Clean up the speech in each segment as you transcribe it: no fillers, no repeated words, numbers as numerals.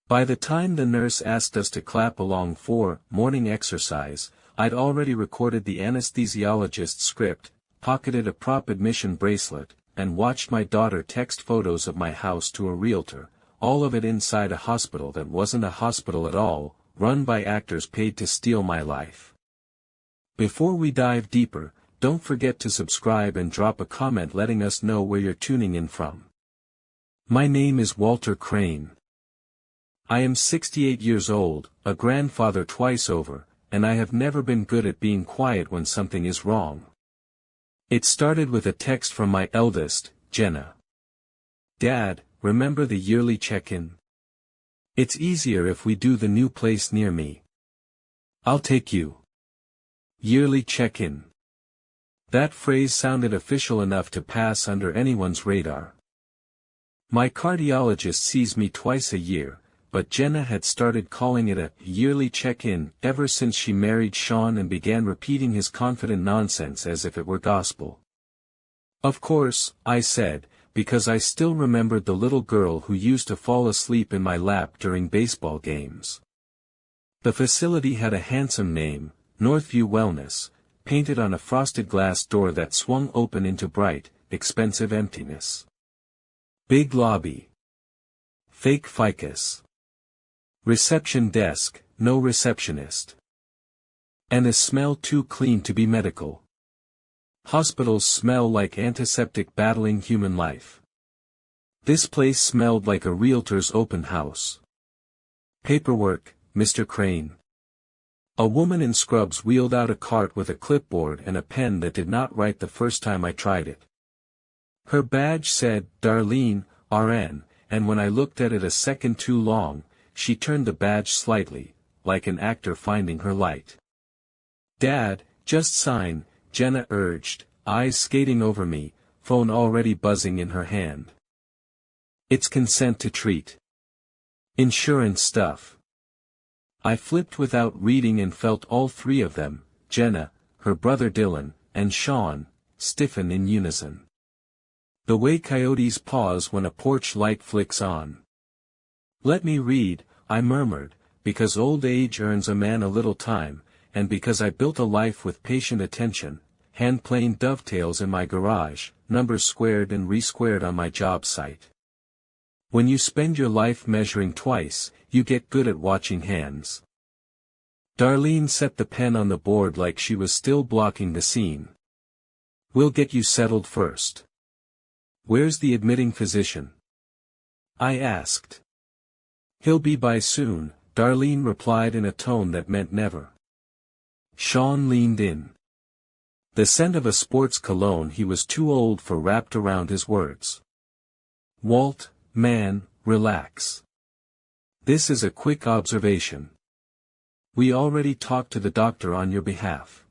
By the time the nurse asked us to clap along for morning exercise, I'd already recorded the anesthesiologist script, pocketed a prop admission bracelet, and watched my daughter text photos of my house to a realtor, all of it inside a hospital that wasn't a hospital at all, run by actors paid to steal my life. Before we dive deeper, don't forget to subscribe and drop a comment letting us know where you're tuning in from. My name is Walter Crane. I am 68 years old, a grandfather twice over, and I have never been good at being quiet when something is wrong. It started with a text from my eldest, Jenna. Dad, remember the yearly check-in? It's easier if we do the new place near me. I'll take you. Yearly check-in. That phrase sounded official enough to pass under anyone's radar. My cardiologist sees me twice a year, but Jenna had started calling it a yearly check-in ever since she married Sean and began repeating his confident nonsense as if it were gospel. Of course, I said, because I still remembered the little girl who used to fall asleep in my lap during baseball games. The facility had a handsome name, Northview Wellness, painted on a frosted glass door that swung open into bright, expensive emptiness. Big lobby. Fake ficus. Reception desk, no receptionist. And a smell too clean to be medical. Hospitals smell like antiseptic battling human life. This place smelled like a realtor's open house. Paperwork, Mr. Crane. A woman in scrubs wheeled out a cart with a clipboard and a pen that did not write the first time I tried it. Her badge said, Darlene, RN, and when I looked at it a second too long, she turned the badge slightly, like an actor finding her light. Dad, just sign, Jenna urged, eyes skating over me, phone already buzzing in her hand. It's consent to treat. Insurance stuff. I flipped without reading and felt all three of them, Jenna, her brother Dylan, and Sean, stiffen in unison. The way coyotes pause when a porch light flicks on. Let me read, I murmured, because old age earns a man a little time, and because I built a life with patient attention, hand-planed dovetails in my garage, numbers squared and re-squared on my job site. When you spend your life measuring twice, you get good at watching hands. Darlene set the pen on the board like she was still blocking the scene. We'll get you settled first. Where's the admitting physician? I asked. He'll be by soon, Darlene replied in a tone that meant never. Sean leaned in. The scent of a sports cologne he was too old for wrapped around his words. Walt, man, relax. This is a quick observation. We already talked to the doctor on your behalf.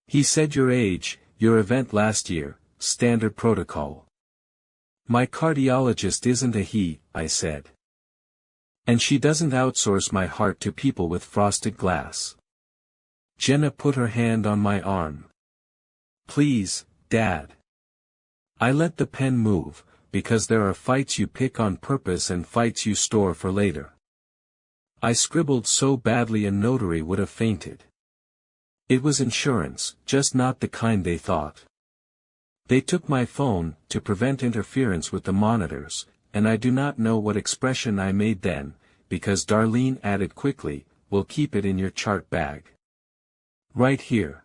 He said your age, your event last year, standard protocol. My cardiologist isn't a he, I said. And she doesn't outsource my heart to people with frosted glass. Jenna put her hand on my arm. Please, Dad. I let the pen move, because there are fights you pick on purpose and fights you store for later. I scribbled so badly a notary would have fainted. It was insurance, just not the kind they thought. They took my phone, to prevent interference with the monitors, and I do not know what expression I made then, because Darlene added quickly, we'll keep it in your chart bag. Right here.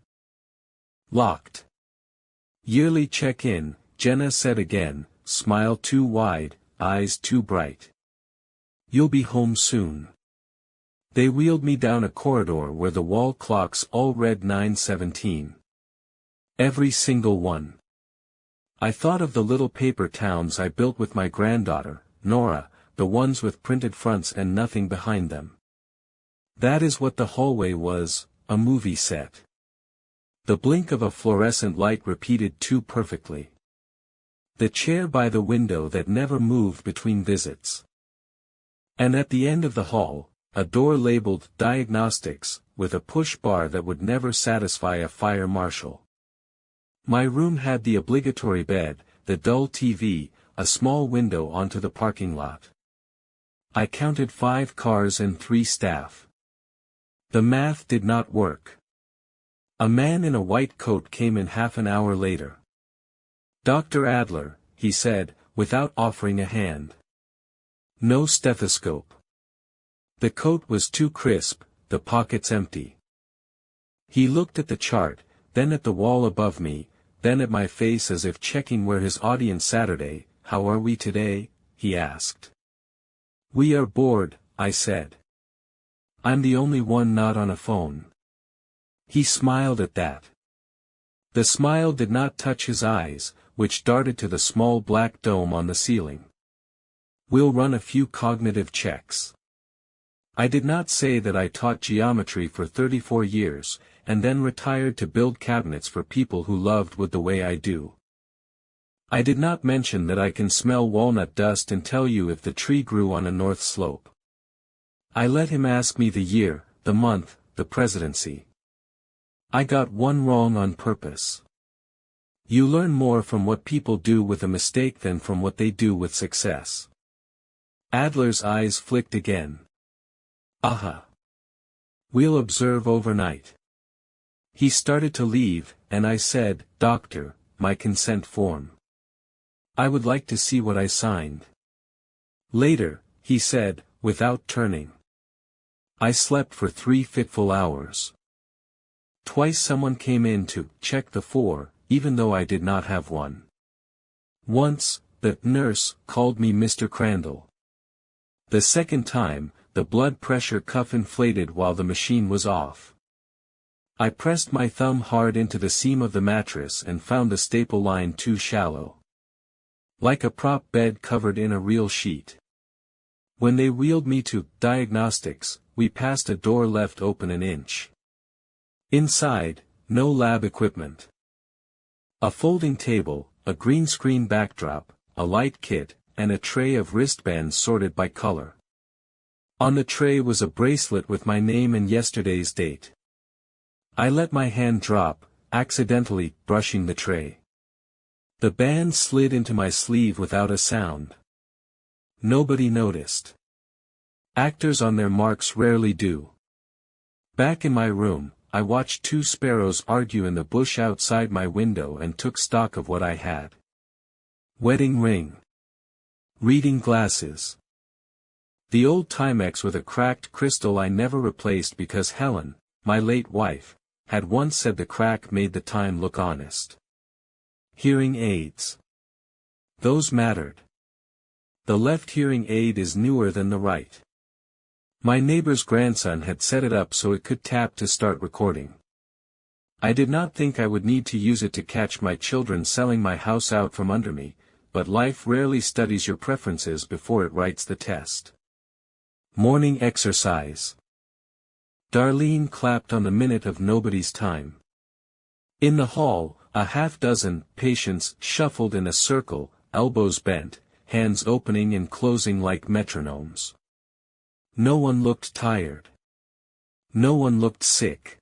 Locked. Yearly check-in, Jenna said again, smile too wide, eyes too bright. You'll be home soon. They wheeled me down a corridor where the wall clocks all read 9:17. Every single one. I thought of the little paper towns I built with my granddaughter, Nora, the ones with printed fronts and nothing behind them. That is what the hallway was, a movie set. The blink of a fluorescent light repeated too perfectly. The chair by the window that never moved between visits. And at the end of the hall, a door labeled Diagnostics, with a push bar that would never satisfy a fire marshal. My room had the obligatory bed, the dull TV, a small window onto the parking lot. I counted 5 cars and 3 staff. The math did not work. A man in a white coat came in half an hour later. "Dr. Adler," he said, without offering a hand. No stethoscope. The coat was too crisp, the pockets empty. He looked at the chart, then at the wall above me, then at my face as if checking where his audience Saturday. "How are we today?" he asked. "We are bored," I said. "I'm the only one not on a phone." He smiled at that. The smile did not touch his eyes, which darted to the small black dome on the ceiling. "We'll run a few cognitive checks." I did not say that I taught geometry for 34 years, and then retired to build cabinets for people who loved wood the way I do. I did not mention that I can smell walnut dust and tell you if the tree grew on a north slope. I let him ask me the year, the month, the presidency. I got one wrong on purpose. You learn more from what people do with a mistake than from what they do with success. Adler's eyes flicked again. "Aha. We'll observe overnight." He started to leave, and I said, "Doctor, my consent form. I would like to see what I signed." "Later," he said, without turning. I slept for 3 fitful hours. Twice someone came in to check the 4, even though I did not have one. Once, the nurse called me Mr. Crandall. The second time, the blood pressure cuff inflated while the machine was off. I pressed my thumb hard into the seam of the mattress and found the staple line too shallow. Like a prop bed covered in a real sheet. When they wheeled me to diagnostics, we passed a door left open an inch. Inside, no lab equipment. A folding table, a green screen backdrop, a light kit, and a tray of wristbands sorted by color. On the tray was a bracelet with my name and yesterday's date. I let my hand drop, accidentally brushing the tray. The band slid into my sleeve without a sound. Nobody noticed. Actors on their marks rarely do. Back in my room, I watched 2 sparrows argue in the bush outside my window and took stock of what I had. Wedding ring. Reading glasses. The old Timex with a cracked crystal I never replaced because Helen, my late wife, had once said the crack made the time look honest. Hearing aids. Those mattered. The left hearing aid is newer than the right. My neighbor's grandson had set it up so it could tap to start recording. I did not think I would need to use it to catch my children selling my house out from under me, but life rarely studies your preferences before it writes the test. Morning exercise. Darlene clapped on the minute of nobody's time. In the hall, a half-dozen patients shuffled in a circle, elbows bent, hands opening and closing like metronomes. No one looked tired. No one looked sick.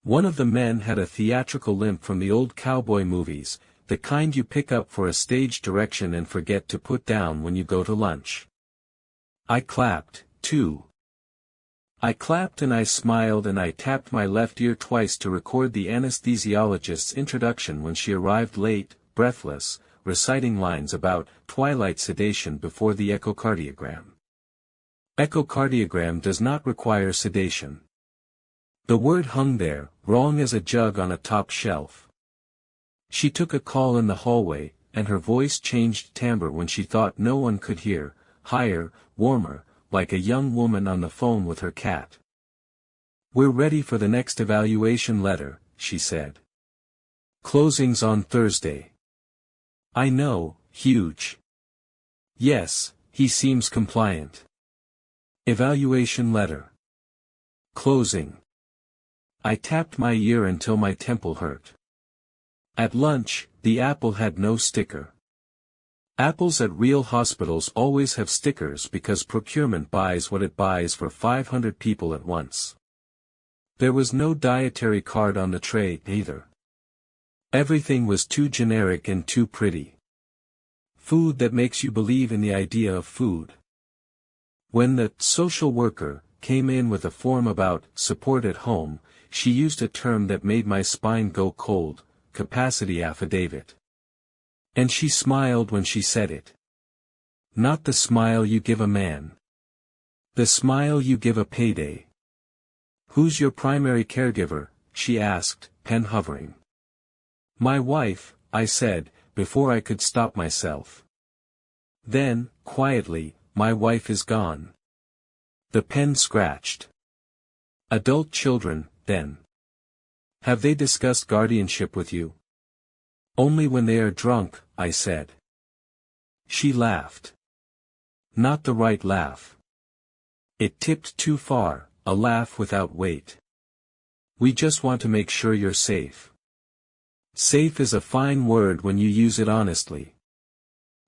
One of the men had a theatrical limp from the old cowboy movies, the kind you pick up for a stage direction and forget to put down when you go to lunch. I clapped, too. I clapped and I smiled and I tapped my left ear twice to record the anesthesiologist's introduction when she arrived late, breathless, reciting lines about twilight sedation before the echocardiogram. Echocardiogram does not require sedation. The word hung there, wrong as a jug on a top shelf. She took a call in the hallway, and her voice changed timbre when she thought no one could hear, higher, warmer, like a young woman on the phone with her cat. "We're ready for the next evaluation letter," she said. "Closing's on Thursday." "I know, huge." "Yes, he seems compliant." Evaluation letter. Closing. I tapped my ear until my temple hurt. At lunch, the apple had no sticker. Apples at real hospitals always have stickers because procurement buys what it buys for 500 people at once. There was no dietary card on the tray, either. Everything was too generic and too pretty. Food that makes you believe in the idea of food. When the social worker came in with a form about support at home, she used a term that made my spine go cold: capacity affidavit. And she smiled when she said it. Not the smile you give a man. The smile you give a payday. Who's your primary caregiver? She asked, pen hovering. My wife, I said, before I could stop myself. Then, quietly, my wife is gone. The pen scratched. Adult children, then. Have they discussed guardianship with you? Only when they are drunk, I said. She laughed. Not the right laugh. It tipped too far, a laugh without weight. We just want to make sure you're safe. Safe is a fine word when you use it honestly.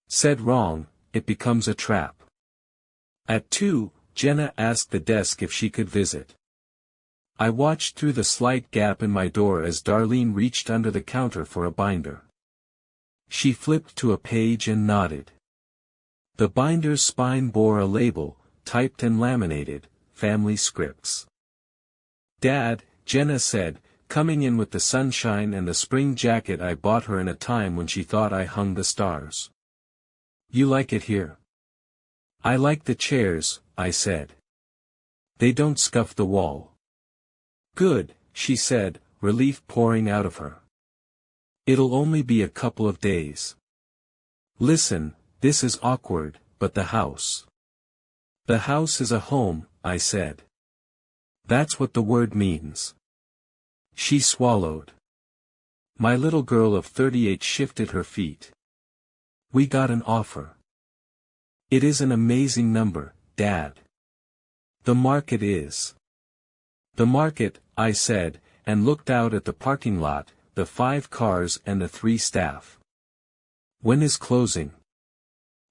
Said wrong, it becomes a trap. At 2, Jenna asked the desk if she could visit. I watched through the slight gap in my door as Darlene reached under the counter for a binder. She flipped to a page and nodded. The binder's spine bore a label, typed and laminated, Family Scripts. Dad, Jenna said, coming in with the sunshine and the spring jacket I bought her in a time when she thought I hung the stars. You like it here? I like the chairs, I said. They don't scuff the wall. Good, she said, relief pouring out of her. It'll only be a couple of days. Listen, this is awkward, but the house. The house is a home, I said. That's what the word means. She swallowed. My little girl of 38 shifted her feet. We got an offer. It is an amazing number, Dad. The market is. The market, I said, and looked out at the parking lot, the 5 cars and the 3 staff. When is closing?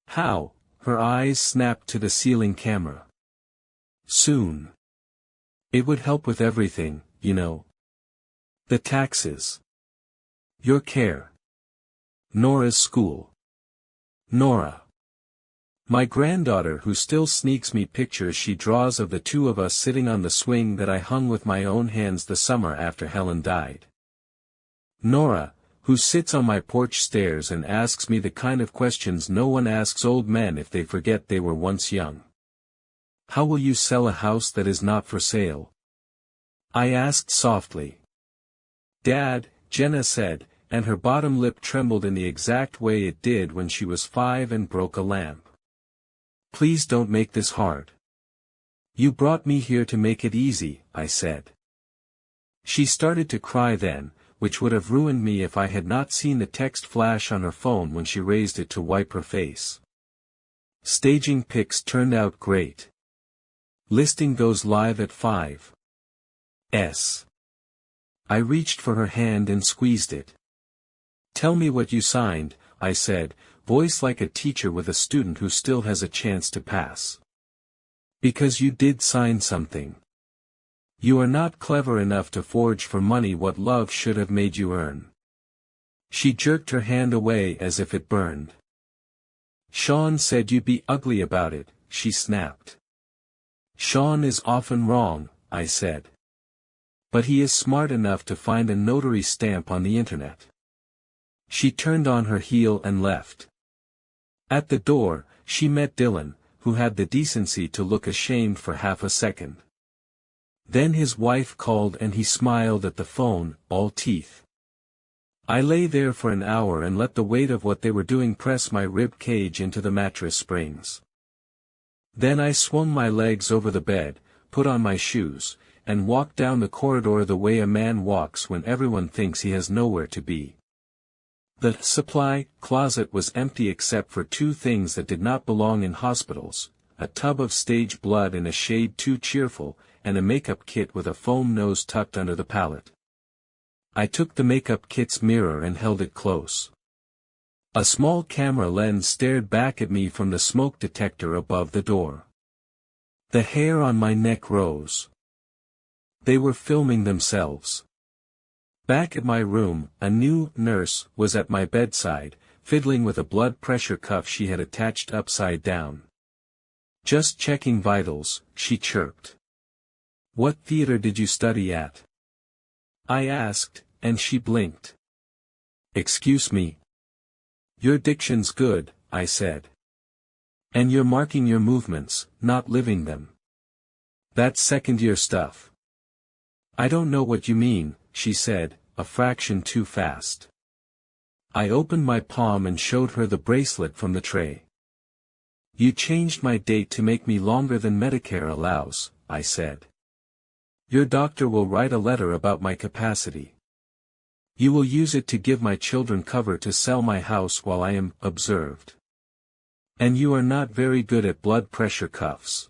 How? Her eyes snapped to the ceiling camera. Soon. It would help with everything, you know. The taxes. Your care. Nora's school. Nora. My granddaughter who still sneaks me pictures she draws of the 2 of us sitting on the swing that I hung with my own hands the summer after Helen died. Nora, who sits on my porch stairs and asks me the kind of questions no one asks old men if they forget they were once young. How will you sell a house that is not for sale? I asked softly. Dad, Jenna said, and her bottom lip trembled in the exact way it did when she was 5 and broke a lamp. Please don't make this hard. You brought me here to make it easy, I said. She started to cry then, which would have ruined me if I had not seen the text flash on her phone when she raised it to wipe her face. Staging pics turned out great. Listing goes live at 5. I reached for her hand and squeezed it. Tell me what you signed, I said, voice like a teacher with a student who still has a chance to pass. Because you did sign something. You are not clever enough to forge for money what love should have made you earn. She jerked her hand away as if it burned. Sean said you'd be ugly about it, she snapped. Sean is often wrong, I said. But he is smart enough to find a notary stamp on the internet. She turned on her heel and left. At the door, she met Dylan, who had the decency to look ashamed for half a second. Then his wife called and he smiled at the phone, all teeth. I lay there for an hour and let the weight of what they were doing press my rib cage into the mattress springs. Then I swung my legs over the bed, put on my shoes, and walked down the corridor the way a man walks when everyone thinks he has nowhere to be. The supply closet was empty except for 2 things that did not belong in hospitals, a tub of stage blood in a shade too cheerful, and a makeup kit with a foam nose tucked under the palette. I took the makeup kit's mirror and held it close. A small camera lens stared back at me from the smoke detector above the door. The hair on my neck rose. They were filming themselves. Back at my room, a new nurse was at my bedside, fiddling with a blood pressure cuff she had attached upside down. Just checking vitals, she chirped. What theater did you study at? I asked, and she blinked. Excuse me. Your diction's good, I said. And you're marking your movements, not living them. That's second-year stuff. I don't know what you mean, she said, a fraction too fast. I opened my palm and showed her the bracelet from the tray. You changed my date to make me longer than Medicare allows, I said. Your doctor will write a letter about my capacity. You will use it to give my children cover to sell my house while I am observed. And you are not very good at blood pressure cuffs.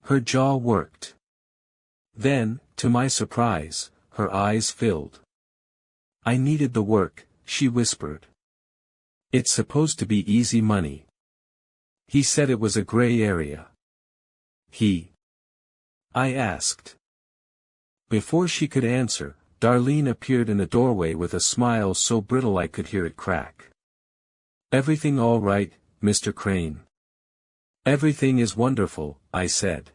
Her jaw worked. Then, to my surprise, her eyes filled. I needed the work, she whispered. It's supposed to be easy money. He said it was a gray area. I asked. Before she could answer, Darlene appeared in the doorway with a smile so brittle I could hear it crack. Everything all right, Mr. Crane? Everything is wonderful, I said.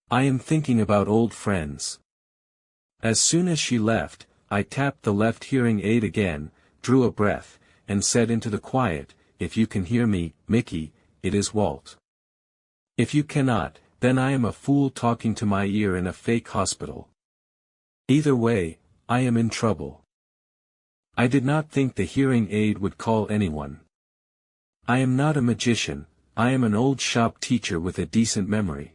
I am thinking about old friends. As soon as she left, I tapped the left hearing aid again, drew a breath, and said into the quiet, if you can hear me, Mickey, it is Walt. If you cannot, then I am a fool talking to my ear in a fake hospital. Either way, I am in trouble. I did not think the hearing aid would call anyone. I am not a magician, I am an old shop teacher with a decent memory.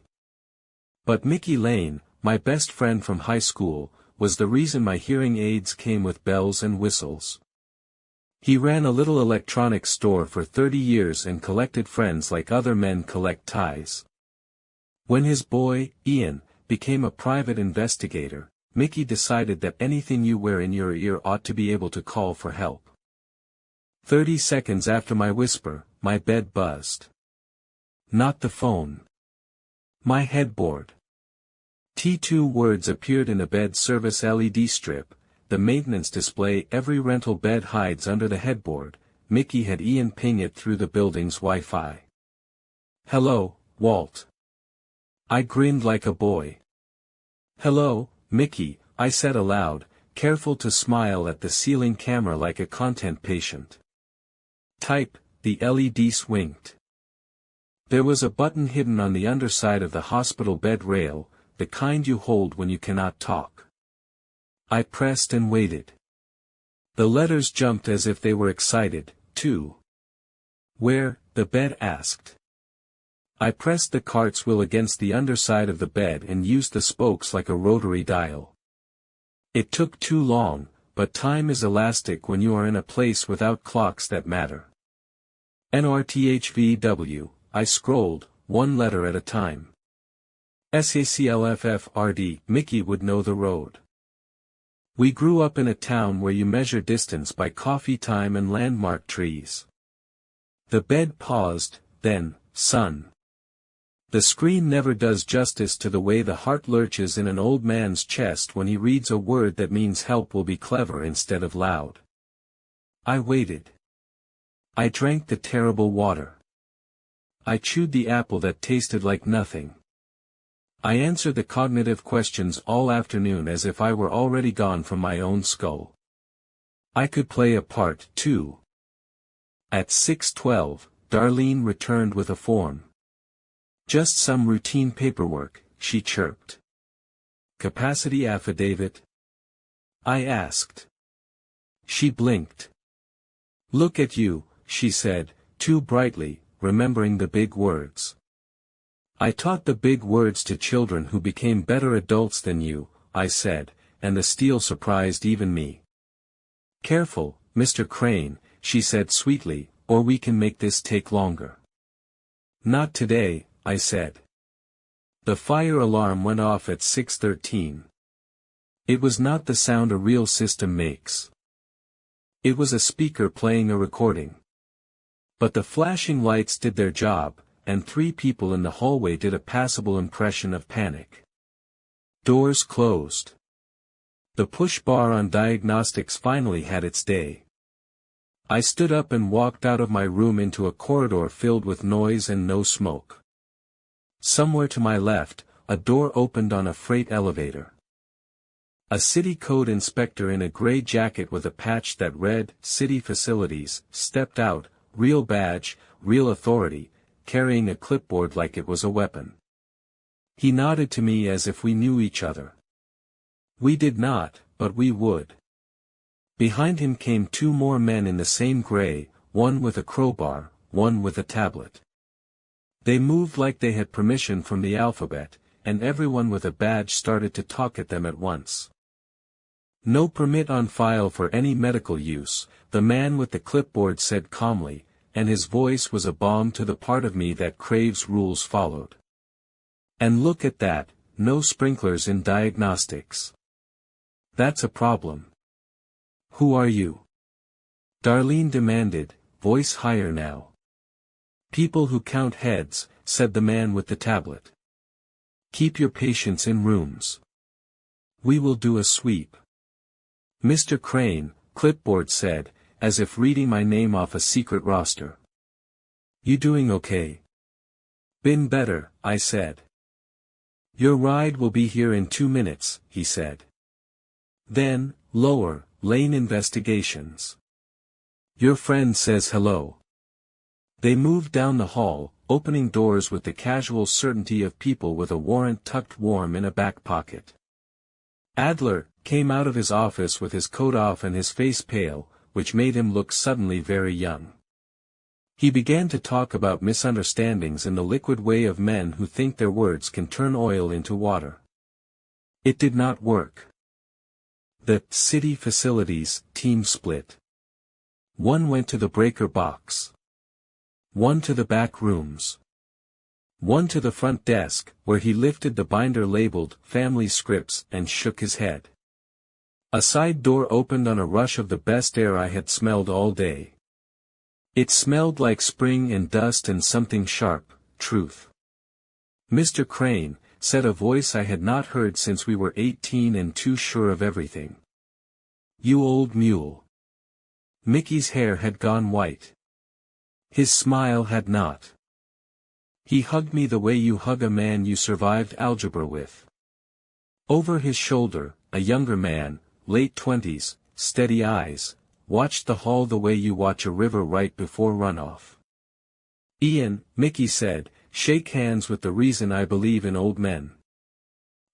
But Mickey Lane, my best friend from high school, was the reason my hearing aids came with bells and whistles. He ran a little electronics store for 30 years and collected friends like other men collect ties. When his boy, Ian, became a private investigator, Mickey decided that anything you wear in your ear ought to be able to call for help. 30 seconds after my whisper, my bed buzzed. Not the phone. My headboard. T2 words appeared in a bed service LED strip, the maintenance display every rental bed hides under the headboard. Mickey had Ian ping it through the building's Wi-Fi. Hello, Walt. I grinned like a boy. Hello, Mickey, I said aloud, careful to smile at the ceiling camera like a content patient. Type, the LED swinked. There was a button hidden on the underside of the hospital bed rail, the kind you hold when you cannot talk. I pressed and waited. The letters jumped as if they were excited, too. Where? The bed asked. I pressed the cart's wheel against the underside of the bed and used the spokes like a rotary dial. It took too long, but time is elastic when you are in a place without clocks that matter. NRTHVW, I scrolled, one letter at a time. SACLFFRD, Mickey would know the road. We grew up in a town where you measure distance by coffee time and landmark trees. The bed paused, then, son. The screen never does justice to the way the heart lurches in an old man's chest when he reads a word that means help will be clever instead of loud. I waited. I drank the terrible water. I chewed the apple that tasted like nothing. I answered the cognitive questions all afternoon as if I were already gone from my own skull. I could play a part, too. At 6:12, Darlene returned with a form. Just some routine paperwork, she chirped. Capacity affidavit? I asked. She blinked. Look at you, she said, too brightly, remembering the big words. I taught the big words to children who became better adults than you, I said, and the steal surprised even me. Careful, Mr. Crane, she said sweetly, or we can make this take longer. Not today, I said. The fire alarm went off at 6:13. It was not the sound a real system makes. It was a speaker playing a recording. But the flashing lights did their job, and 3 people in the hallway did a passable impression of panic. Doors closed. The push bar on diagnostics finally had its day. I stood up and walked out of my room into a corridor filled with noise and no smoke. Somewhere to my left, a door opened on a freight elevator. A city code inspector in a gray jacket with a patch that read, City Facilities, stepped out, real badge, real authority, carrying a clipboard like it was a weapon. He nodded to me as if we knew each other. We did not, but we would. Behind him came two more men in the same gray, one with a crowbar, one with a tablet. They moved like they had permission from the alphabet, and everyone with a badge started to talk at them at once. No permit on file for any medical use, the man with the clipboard said calmly, and his voice was a balm to the part of me that craves rules followed. And look at that, no sprinklers in diagnostics. That's a problem. Who are you? Darlene demanded, voice higher now. People who count heads, said the man with the tablet. Keep your patients in rooms. We will do a sweep. Mr. Crane, clipboard said, as if reading my name off a secret roster. You doing okay? Been better, I said. Your ride will be here in 2 minutes, he said. Then, lower, lane investigations. Your friend says hello. They moved down the hall, opening doors with the casual certainty of people with a warrant tucked warm in a back pocket. Adler came out of his office with his coat off and his face pale, which made him look suddenly very young. He began to talk about misunderstandings in the liquid way of men who think their words can turn oil into water. It did not work. The city facilities team split. One went to the breaker box. One to the back rooms. One to the front desk, where he lifted the binder labeled Family Scripts and shook his head. A side door opened on a rush of the best air I had smelled all day. It smelled like spring and dust and something sharp, truth. Mr. Crane, said a voice I had not heard since we were 18 and too sure of everything. You old mule. Mickey's hair had gone white. His smile had not. He hugged me the way you hug a man you survived algebra with. Over his shoulder, a younger man, late 20s, steady eyes, watched the hall the way you watch a river right before runoff. Ian, Mickey said, shake hands with the reason I believe in old men.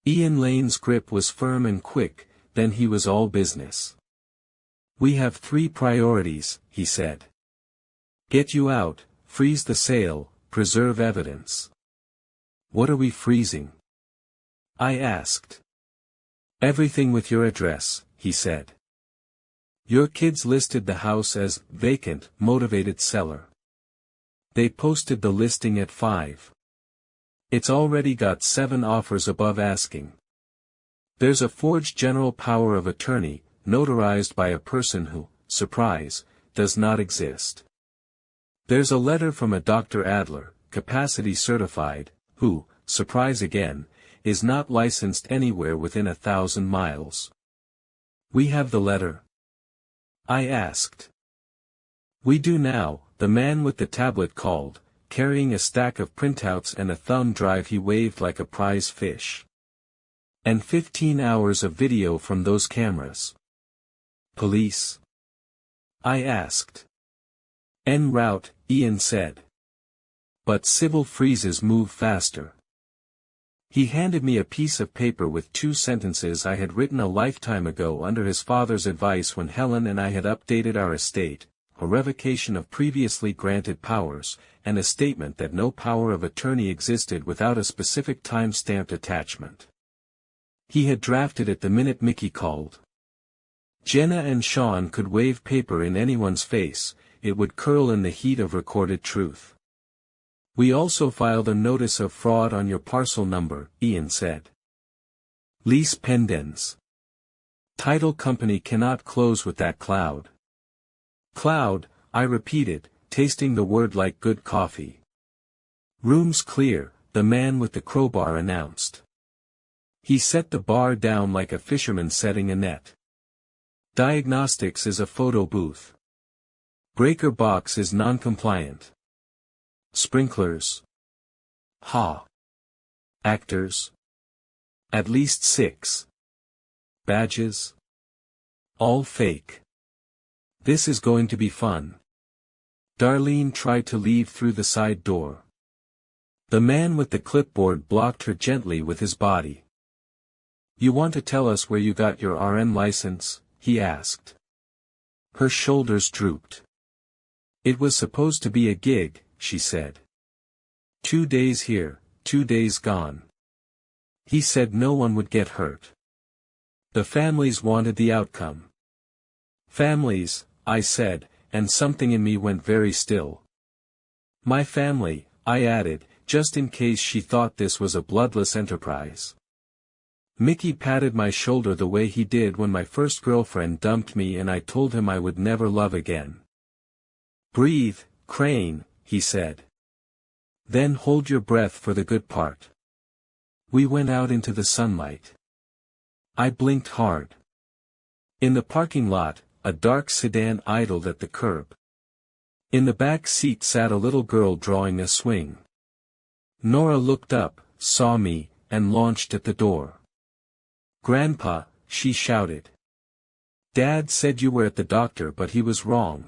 Ian Lane's grip was firm and quick, then he was all business. We have 3 priorities, he said. Get you out, freeze the sale, preserve evidence. What are we freezing? I asked. Everything with your address, he said. Your kids listed the house as vacant, motivated seller. They posted the listing at 5. It's already got 7 offers above asking. There's a forged general power of attorney, notarized by a person who, surprise, does not exist. There's a letter from a Dr. Adler, capacity certified, who, surprise again, is not licensed anywhere within 1,000 miles. We have the letter? I asked. We do now, the man with the tablet called, carrying a stack of printouts and a thumb drive he waved like a prize fish. And 15 hours of video from those cameras. Police? I asked. En route, Ian said. But civil freezes move faster. He handed me a piece of paper with 2 sentences I had written a lifetime ago under his father's advice when Helen and I had updated our estate, a revocation of previously granted powers, and a statement that no power of attorney existed without a specific time-stamped attachment. He had drafted it the minute Mickey called. Jenna and Sean could wave paper in anyone's face, it would curl in the heat of recorded truth. We also filed a notice of fraud on your parcel number, Ian said. Lease pendens. Title company cannot close with that cloud. Cloud, I repeated, tasting the word like good coffee. Room's clear, the man with the crowbar announced. He set the bar down like a fisherman setting a net. Diagnostics is a photo booth. Breaker box is non-compliant. Sprinklers. Ha. Actors. At least 6. Badges. All fake. This is going to be fun. Darlene tried to leave through the side door. The man with the clipboard blocked her gently with his body. You want to tell us where you got your RN license? He asked. Her shoulders drooped. It was supposed to be a gig, she said. 2 days here, 2 days gone. He said no one would get hurt. The families wanted the outcome. Families, I said, and something in me went very still. My family, I added, just in case she thought this was a bloodless enterprise. Mickey patted my shoulder the way he did when my first girlfriend dumped me and I told him I would never love again. Breathe, Crane, he said. Then hold your breath for the good part. We went out into the sunlight. I blinked hard. In the parking lot, a dark sedan idled at the curb. In the back seat sat a little girl drawing a swing. Nora looked up, saw me, and launched at the door. Grandpa, she shouted. Dad said you were at the doctor but he was wrong.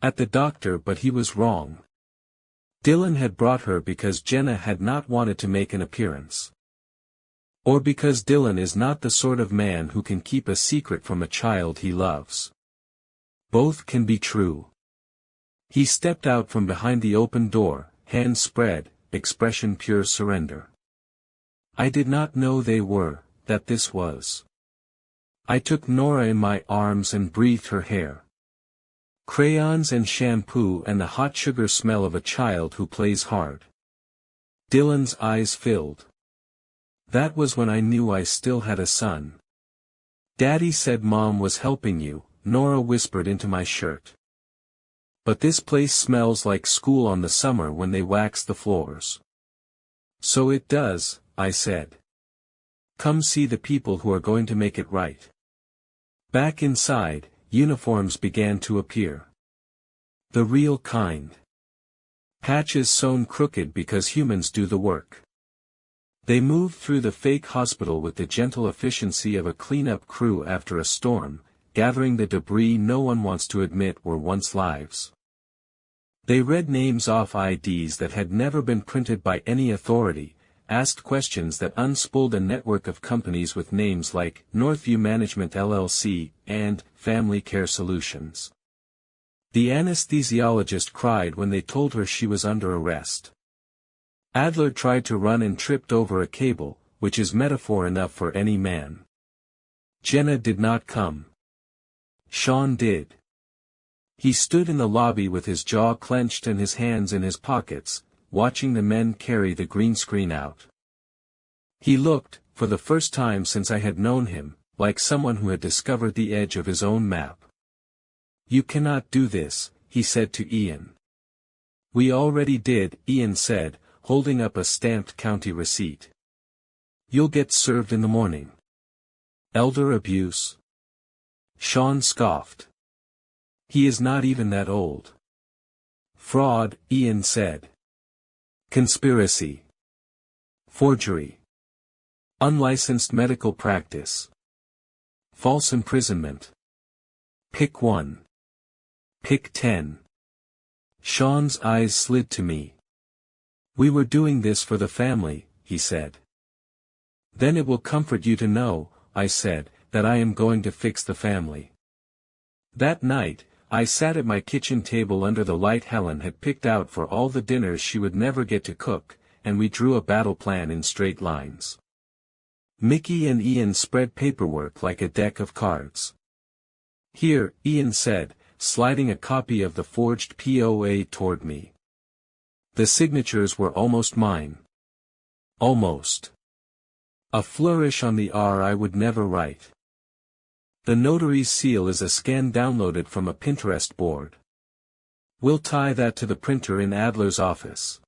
At the doctor but he was wrong. Dylan had brought her because Jenna had not wanted to make an appearance. Or because Dylan is not the sort of man who can keep a secret from a child he loves. Both can be true. He stepped out from behind the open door, hands spread, expression pure surrender. I did not know that this was. I took Nora in my arms and breathed her hair. Crayons and shampoo and the hot sugar smell of a child who plays hard. Dylan's eyes filled. That was when I knew I still had a son. Daddy said Mom was helping you, Nora whispered into my shirt. But this place smells like school on the summer when they wax the floors. So it does, I said. Come see the people who are going to make it right. Back inside, uniforms began to appear. The real kind. Patches sewn crooked because humans do the work. They moved through the fake hospital with the gentle efficiency of a cleanup crew after a storm, gathering the debris no one wants to admit were once lives. They read names off IDs that had never been printed by any authority, asked questions that unspooled a network of companies with names like Northview Management LLC and Family Care Solutions. The anesthesiologist cried when they told her she was under arrest. Adler tried to run and tripped over a cable, which is metaphor enough for any man. Jenna did not come. Sean did. He stood in the lobby with his jaw clenched and his hands in his pockets, watching the men carry the green screen out. He looked, for the first time since I had known him, like someone who had discovered the edge of his own map. You cannot do this, he said to Ian. We already did, Ian said, holding up a stamped county receipt. You'll get served in the morning. Elder abuse? Sean scoffed. He is not even that old. Fraud, Ian said. Conspiracy. Forgery. Unlicensed medical practice. False imprisonment. Pick 1. Pick 10. Sean's eyes slid to me. We were doing this for the family, he said. Then it will comfort you to know, I said, that I am going to fix the family. That night, I sat at my kitchen table under the light Helen had picked out for all the dinners she would never get to cook, and we drew a battle plan in straight lines. Mickey and Ian spread paperwork like a deck of cards. Here, Ian said, sliding a copy of the forged POA toward me. The signatures were almost mine. Almost. A flourish on the R I would never write. The notary's seal is a scan downloaded from a Pinterest board. We'll tie that to the printer in Adler's office.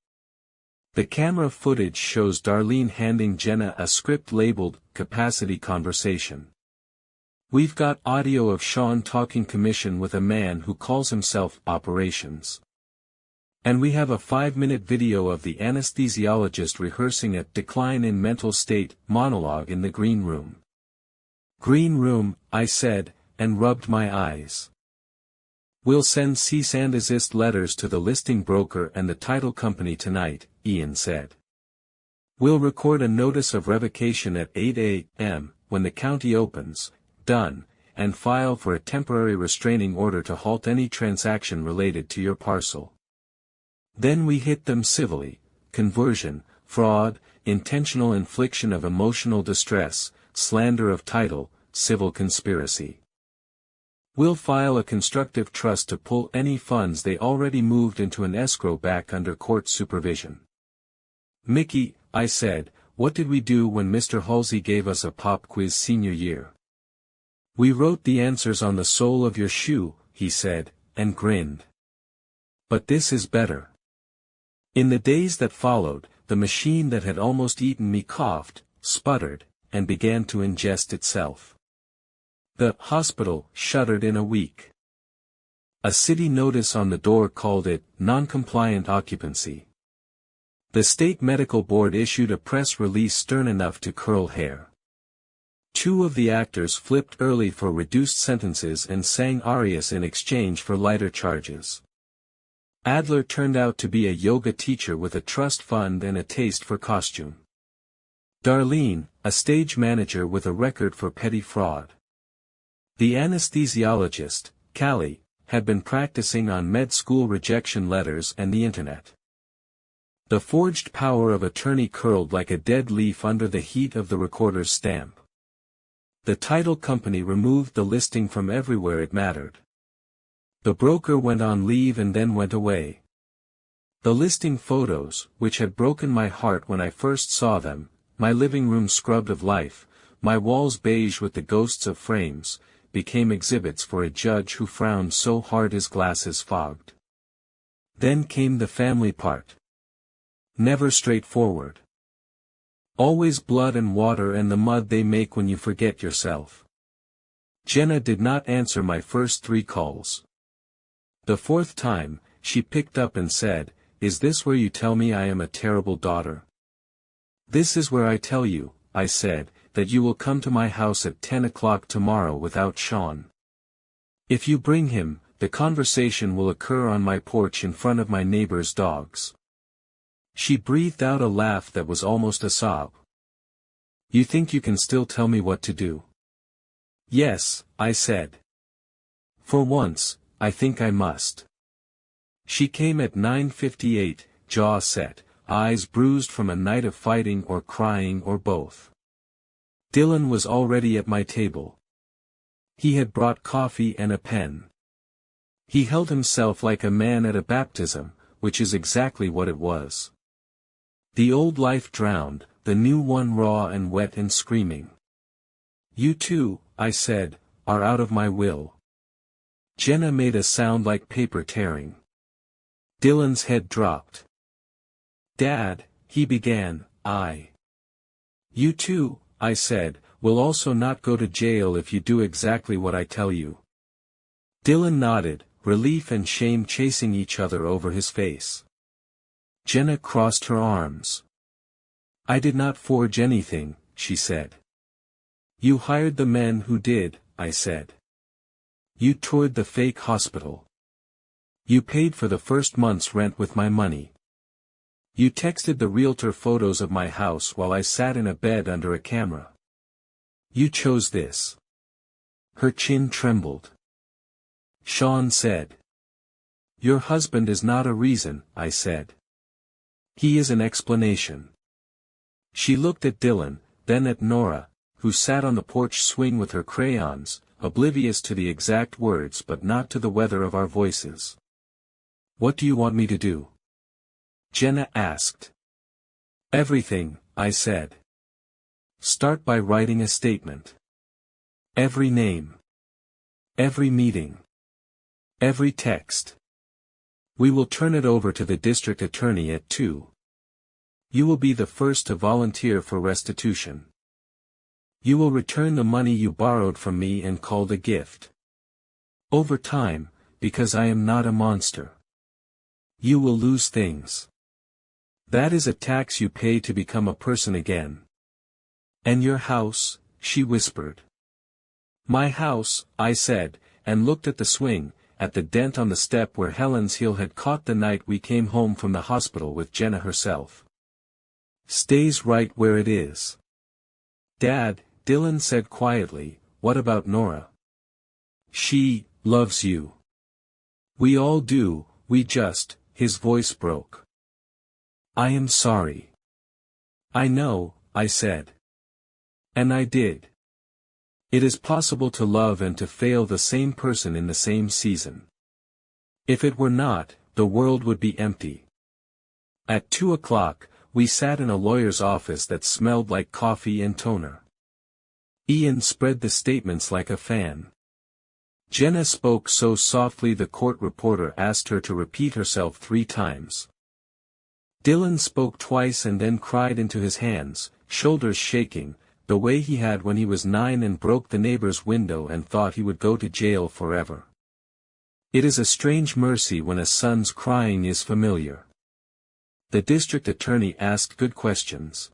The camera footage shows Darlene handing Jenna a script labeled, Capacity Conversation. We've got audio of Sean talking commission with a man who calls himself Operations. And we have a 5-minute video of the anesthesiologist rehearsing a decline in mental state monologue in the green room. Green room, I said, and rubbed my eyes. We'll send cease and desist letters to the listing broker and the title company tonight, Ian said. We'll record a notice of revocation at 8 a.m. when the county opens, done, and file for a temporary restraining order to halt any transaction related to your parcel. Then we hit them civilly: conversion, fraud, intentional infliction of emotional distress, slander of title, civil conspiracy. We'll file a constructive trust to pull any funds they already moved into an escrow back under court supervision. Mickey, I said, what did we do when Mr. Halsey gave us a pop quiz senior year? We wrote the answers on the sole of your shoe, he said, and grinned. But this is better. In the days that followed, the machine that had almost eaten me coughed, sputtered, and began to ingest itself. The hospital shuttered in a week. A city notice on the door called it non-compliant occupancy. The state medical board issued a press release stern enough to curl hair. 2 of the actors flipped early for reduced sentences and sang arias in exchange for lighter charges. Adler turned out to be a yoga teacher with a trust fund and a taste for costume. Darlene, a stage manager with a record for petty fraud. The anesthesiologist, Callie, had been practicing on med school rejection letters and the internet. The forged power of attorney curled like a dead leaf under the heat of the recorder's stamp. The title company removed the listing from everywhere it mattered. The broker went on leave and then went away. The listing photos, which had broken my heart when I first saw them, my living room scrubbed of life, my walls beige with the ghosts of frames, became exhibits for a judge who frowned so hard his glasses fogged. Then came the family part. Never straightforward. Always blood and water and the mud they make when you forget yourself. Jenna did not answer my first 3 calls. The 4th time, she picked up and said, "Is this where you tell me I am a terrible daughter?" "This is where I tell you," I said, "that you will come to my house at 10 o'clock tomorrow without Sean. If you bring him, the conversation will occur on my porch in front of my neighbor's dogs." She breathed out a laugh that was almost a sob. "You think you can still tell me what to do?" "Yes," I said. "For once, I think I must." She came at 9:58, jaw set, eyes bruised from a night of fighting or crying or both. Dylan was already at my table. He had brought coffee and a pen. He held himself like a man at a baptism, which is exactly what it was. The old life drowned, the new one raw and wet and screaming. "You too," I said, "are out of my will." Jenna made a sound like paper tearing. Dylan's head dropped. "Dad," he began, "You too," I said, "will also not go to jail if you do exactly what I tell you." Dylan nodded, relief and shame chasing each other over his face. Jenna crossed her arms. "I did not forge anything," she said. "You hired the men who did," I said. "You toured the fake hospital. You paid for the first month's rent with my money. You texted the realtor photos of my house while I sat in a bed under a camera. You chose this." Her chin trembled. Sean said. "Your husband is not a reason," I said. "He is an explanation." She looked at Dylan, then at Nora, who sat on the porch swing with her crayons, oblivious to the exact words but not to the weather of our voices. "What do you want me to do?" Jenna asked. "Everything," I said. "Start by writing a statement. Every name. Every meeting. Every text. We will turn it over to the district attorney at 2. You will be the first to volunteer for restitution. You will return the money you borrowed from me and called a gift. Over time, because I am not a monster. You will lose things. That is a tax you pay to become a person again. And your house, she whispered. My house, I said, and looked at the swing, at the dent on the step where Helen's heel had caught the night we came home from the hospital with Jenna herself. Stays right where it is. Dad, Dylan said quietly, what about Nora? She loves you. We all do, his voice broke. I am sorry. I know, I said. And I did. It is possible to love and to fail the same person in the same season. If it were not, the world would be empty. At 2 o'clock, we sat in a lawyer's office that smelled like coffee and toner. Ian spread the statements like a fan. Jenna spoke so softly the court reporter asked her to repeat herself 3 times. Dylan spoke twice and then cried into his hands, shoulders shaking, the way he had when he was 9 and broke the neighbor's window and thought he would go to jail forever. It is a strange mercy when a son's crying is familiar. The district attorney asked good questions.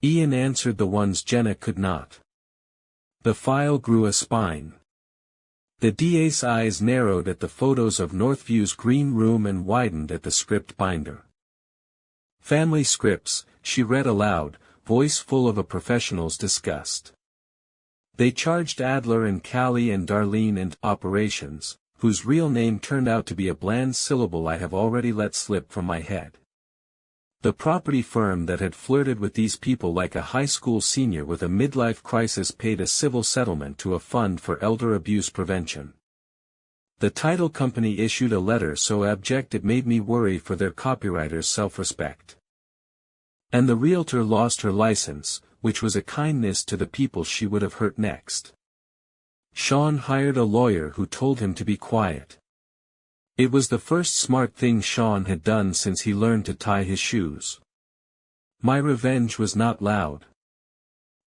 Ian answered the ones Jenna could not. The file grew a spine. The DA's eyes narrowed at the photos of Northview's green room and widened at the script binder. Family scripts, she read aloud, voice full of a professional's disgust. They charged Adler and Callie and Darlene and operations, whose real name turned out to be a bland syllable I have already let slip from my head. The property firm that had flirted with these people like a high school senior with a midlife crisis paid a civil settlement to a fund for elder abuse prevention. The title company issued a letter so abject it made me worry for their copywriter's self-respect. And the realtor lost her license, which was a kindness to the people she would have hurt next. Sean hired a lawyer who told him to be quiet. It was the first smart thing Sean had done since he learned to tie his shoes. My revenge was not loud.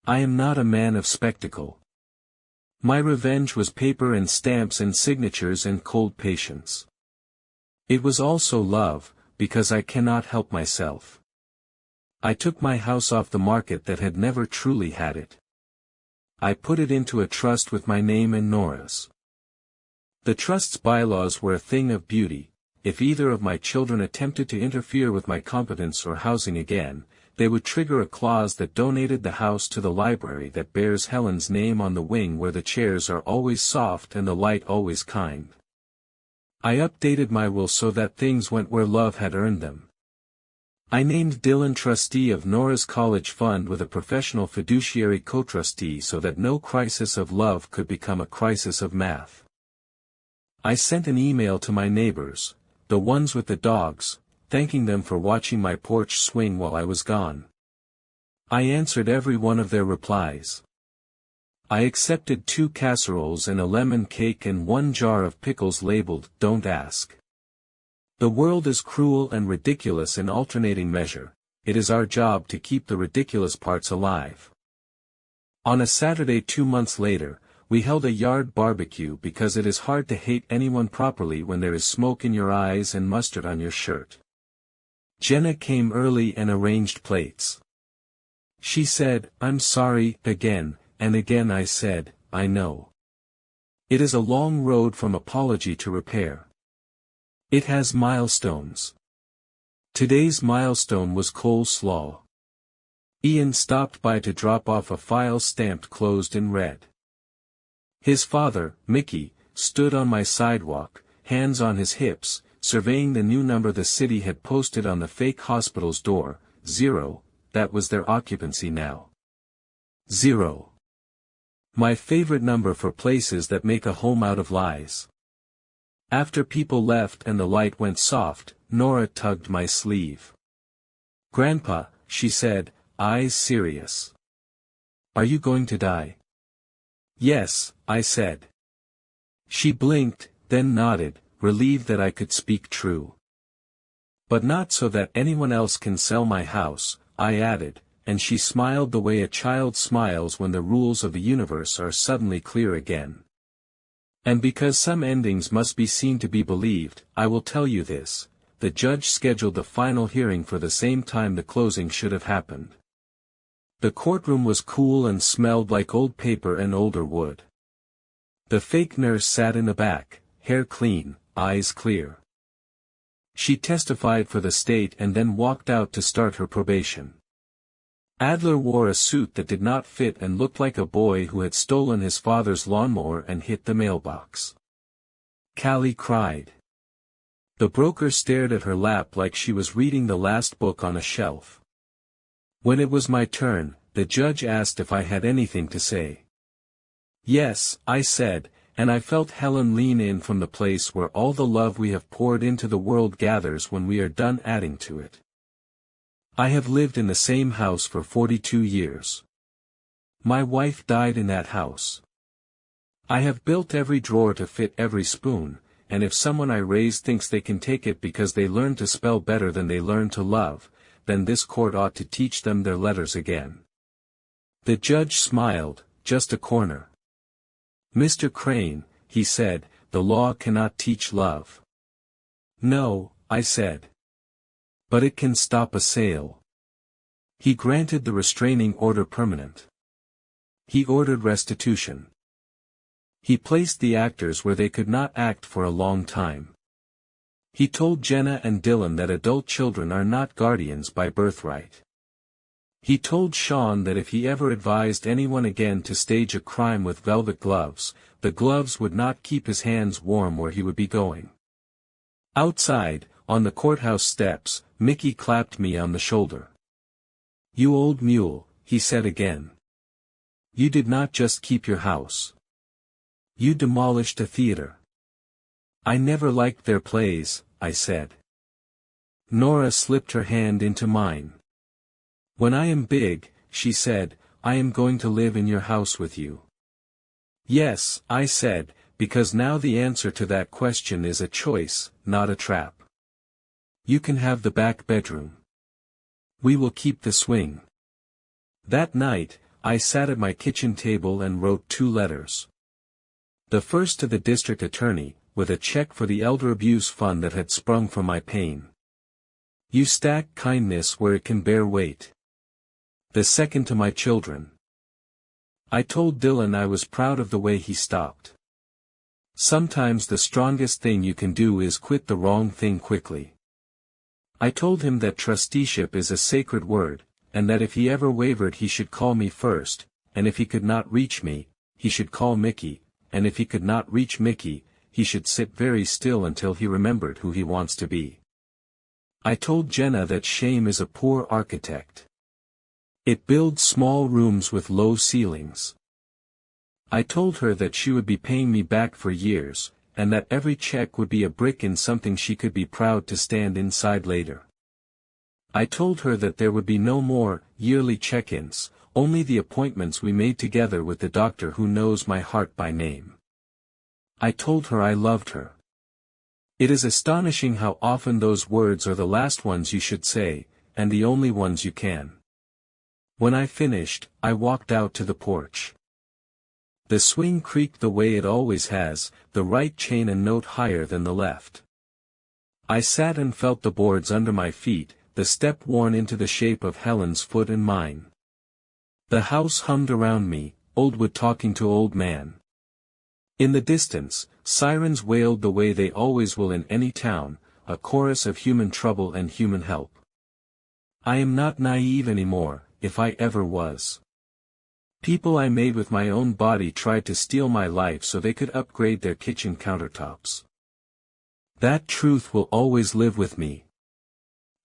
I am not a man of spectacle. My revenge was paper and stamps and signatures and cold patience. It was also love, because I cannot help myself. I took my house off the market that had never truly had it. I put it into a trust with my name and Nora's. The trust's bylaws were a thing of beauty. If either of my children attempted to interfere with my competence or housing again, they would trigger a clause that donated the house to the library that bears Helen's name on the wing where the chairs are always soft and the light always kind. I updated my will so that things went where love had earned them. I named Dylan trustee of Nora's college fund with a professional fiduciary co-trustee so that no crisis of love could become a crisis of math. I sent an email to my neighbors, the ones with the dogs, thanking them for watching my porch swing while I was gone. I answered every one of their replies. I accepted 2 casseroles and a lemon cake and 1 jar of pickles labeled, "Don't ask." The world is cruel and ridiculous in alternating measure. It is our job to keep the ridiculous parts alive. On a Saturday 2 months later, we held a yard barbecue because it is hard to hate anyone properly when there is smoke in your eyes and mustard on your shirt. Jenna came early and arranged plates. She said, "I'm sorry," again, and again I said, "I know." It is a long road from apology to repair. It has milestones. Today's milestone was coleslaw. Ian stopped by to drop off a file stamped closed in red. His father, Mickey, stood on my sidewalk, hands on his hips, surveying the new number the city had posted on the fake hospital's door, 0, that was their occupancy now. 0. My favorite number for places that make a home out of lies. After people left and the light went soft, Nora tugged my sleeve. "Grandpa," she said, eyes serious. "Are you going to die?" "Yes," I said. She blinked, then nodded, relieved that I could speak true. "But not so that anyone else can sell my house," I added, and she smiled the way a child smiles when the rules of the universe are suddenly clear again. "And because some endings must be seen to be believed, I will tell you this, the judge scheduled the final hearing for the same time the closing should have happened. The courtroom was cool and smelled like old paper and older wood. The fake nurse sat in the back, hair clean, eyes clear. She testified for the state and then walked out to start her probation. Adler wore a suit that did not fit and looked like a boy who had stolen his father's lawnmower and hit the mailbox. Callie cried. The broker stared at her lap like she was reading the last book on a shelf. When it was my turn, the judge asked if I had anything to say. Yes, I said, and I felt Helen lean in from the place where all the love we have poured into the world gathers when we are done adding to it. I have lived in the same house for 42 years. My wife died in that house. I have built every drawer to fit every spoon, and if someone I raised thinks they can take it because they learned to spell better than they learned to love, then this court ought to teach them their letters again. The judge smiled, just a corner. Mr. Crane, he said, the law cannot teach love. No, I said. But it can stop a sale. He granted the restraining order permanent. He ordered restitution. He placed the actors where they could not act for a long time. He told Jenna and Dylan that adult children are not guardians by birthright. He told Sean that if he ever advised anyone again to stage a crime with velvet gloves, the gloves would not keep his hands warm where he would be going. Outside, on the courthouse steps, Mickey clapped me on the shoulder. You old mule, he said again. You did not just keep your house. You demolished a theater. I never liked their plays, I said. Nora slipped her hand into mine. When I am big, she said, I am going to live in your house with you. Yes, I said, because now the answer to that question is a choice, not a trap. You can have the back bedroom. We will keep the swing. That night, I sat at my kitchen table and wrote 2 letters. The first to the district attorney, with a check for the elder abuse fund that had sprung from my pain. You stack kindness where it can bear weight. The second to my children. I told Dylan I was proud of the way he stopped. Sometimes the strongest thing you can do is quit the wrong thing quickly. I told him that trusteeship is a sacred word, and that if he ever wavered he should call me first, and if he could not reach me, he should call Mickey, and if he could not reach Mickey, he should sit very still until he remembered who he wants to be. I told Jenna that shame is a poor architect. It builds small rooms with low ceilings. I told her that she would be paying me back for years, and that every check would be a brick in something she could be proud to stand inside later. I told her that there would be no more yearly check-ins, only the appointments we made together with the doctor who knows my heart by name. I told her I loved her. It is astonishing how often those words are the last ones you should say, and the only ones you can. When I finished, I walked out to the porch. The swing creaked the way it always has, the right chain a note higher than the left. I sat and felt the boards under my feet, the step worn into the shape of Helen's foot and mine. The house hummed around me, old wood talking to old man. In the distance, sirens wailed the way they always will in any town, a chorus of human trouble and human help. I am not naive anymore, if I ever was. People I made with my own body tried to steal my life so they could upgrade their kitchen countertops. That truth will always live with me.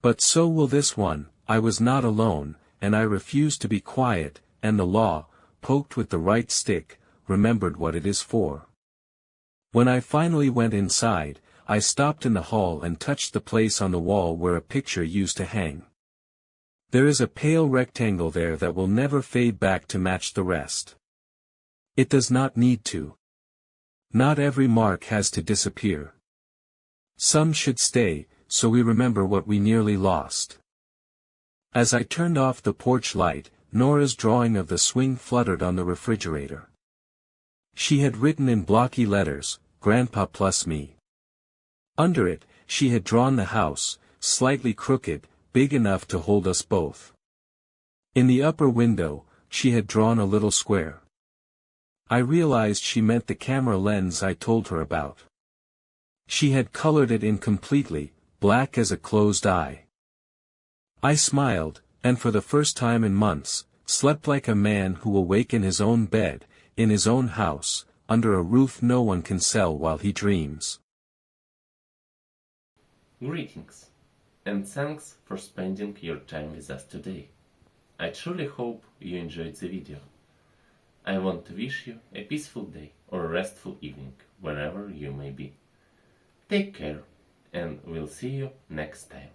But so will this one. I was not alone, and I refused to be quiet, and the law, poked with the right stick, remembered what it is for. When I finally went inside, I stopped in the hall and touched the place on the wall where a picture used to hang. There is a pale rectangle there that will never fade back to match the rest. It does not need to. Not every mark has to disappear. Some should stay, so we remember what we nearly lost. As I turned off the porch light, Nora's drawing of the swing fluttered on the refrigerator. She had written in blocky letters, Grandpa plus me. Under it, she had drawn the house, slightly crooked, big enough to hold us both. In the upper window, she had drawn a little square. I realized she meant the camera lens I told her about. She had colored it in completely, black as a closed eye. I smiled, and for the first time in months, slept like a man who will wake in his own bed, in his own house, under a roof no one can sell while he dreams. Greetings, and thanks for spending your time with us today. I truly hope you enjoyed the video. I want to wish you a peaceful day or a restful evening, wherever you may be. Take care, and we'll see you next time.